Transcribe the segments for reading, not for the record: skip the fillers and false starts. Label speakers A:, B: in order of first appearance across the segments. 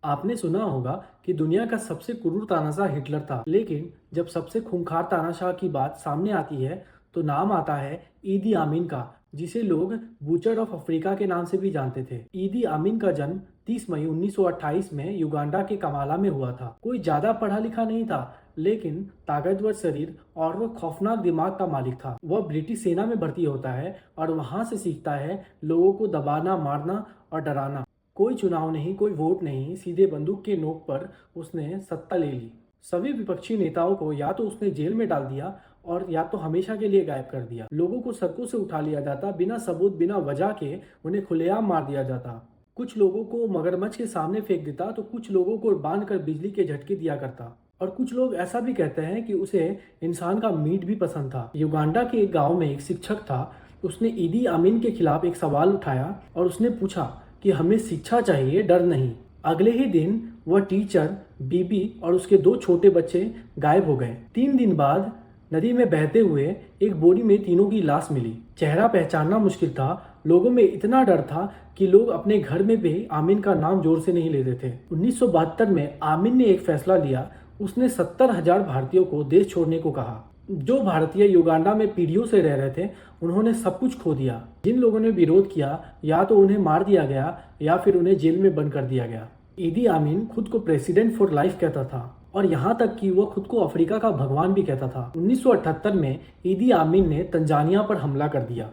A: आपने सुना होगा कि दुनिया का सबसे क्रूर तानाशाह हिटलर था, लेकिन जब सबसे खूंखार तानाशाह की बात सामने आती है तो नाम आता है ईदी आमीन का, जिसे लोग बूचर ऑफ अफ्रीका के नाम से भी जानते थे। ईदी आमीन का जन्म 30 मई 1928 में युगांडा के कमाला में हुआ था। कोई ज्यादा पढ़ा लिखा नहीं था, लेकिन ताकतवर शरीर और वो खौफनाक दिमाग का मालिक था। वह ब्रिटिश सेना में भर्ती होता है और वहां से सीखता है लोगों को दबाना, मारना और डराना। कोई चुनाव नहीं, कोई वोट नहीं, सीधे बंदूक के नोक पर उसने सत्ता ले ली। सभी विपक्षी नेताओं को या तो उसने जेल में डाल दिया और या तो हमेशा के लिए गायब कर दिया। लोगों को सड़कों से उठा लिया जाता, बिना सबूत, बिना वजह के उन्हें खुलेआम मार दिया जाता। कुछ लोगों को मगरमच्छ के सामने फेंक देता तो कुछ लोगों को बांध कर बिजली के झटके दिया करता। और कुछ लोग ऐसा भी कहते हैं कि उसे इंसान का मीट भी पसंद था। युगांडा के एक गांव में एक शिक्षक था। उसने ईदी अमीन के खिलाफ एक सवाल उठाया और उसने पूछा कि हमें शिक्षा चाहिए, डर नहीं। अगले ही दिन वह टीचर, बीबी और उसके दो छोटे बच्चे गायब हो गए। 3 दिन बाद नदी में बहते हुए एक बोरी में तीनों की लाश मिली। चेहरा पहचानना मुश्किल था। लोगों में इतना डर था कि लोग अपने घर में भी आमीन का नाम जोर से नहीं लेते थे। 1972 में आमीन ने एक फैसला लिया। उसने 70,000 भारतीयों को देश छोड़ने को कहा। जो भारतीय युगांडा में पीढ़ियों से रह रहे थे, उन्होंने सब कुछ खो दिया। जिन लोगों ने विरोध किया, या तो उन्हें मार दिया गया या फिर उन्हें जेल में बंद कर दिया गया। ईदी आमीन खुद को प्रेसिडेंट फॉर लाइफ कहता था और यहाँ तक कि वह खुद को अफ्रीका का भगवान भी कहता था। 1978 में ईदी आमीन ने तंजानिया पर हमला कर दिया,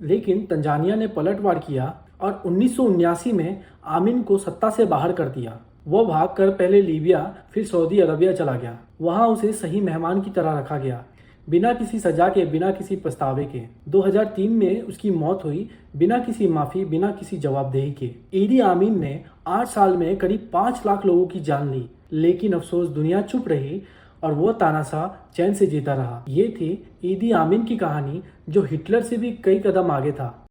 A: लेकिन तंजानिया ने पलटवार किया और 1979 में आमीन को सत्ता से बाहर कर दिया। वह भागकर पहले लीबिया, फिर सऊदी अरबिया चला गया। वहां उसे सही मेहमान की तरह रखा गया, बिना किसी सजा के, बिना किसी पछतावे के। 2003 में उसकी मौत हुई, बिना किसी माफी, बिना किसी जवाबदेही के। ईदी आमीन ने 8 साल में करीब 5 लाख लोगों की जान ली, लेकिन अफसोस दुनिया चुप रही और वो तानाशाह चैन से जीता रहा। ये थी ईदी आमीन की कहानी, जो हिटलर से भी कई कदम आगे था।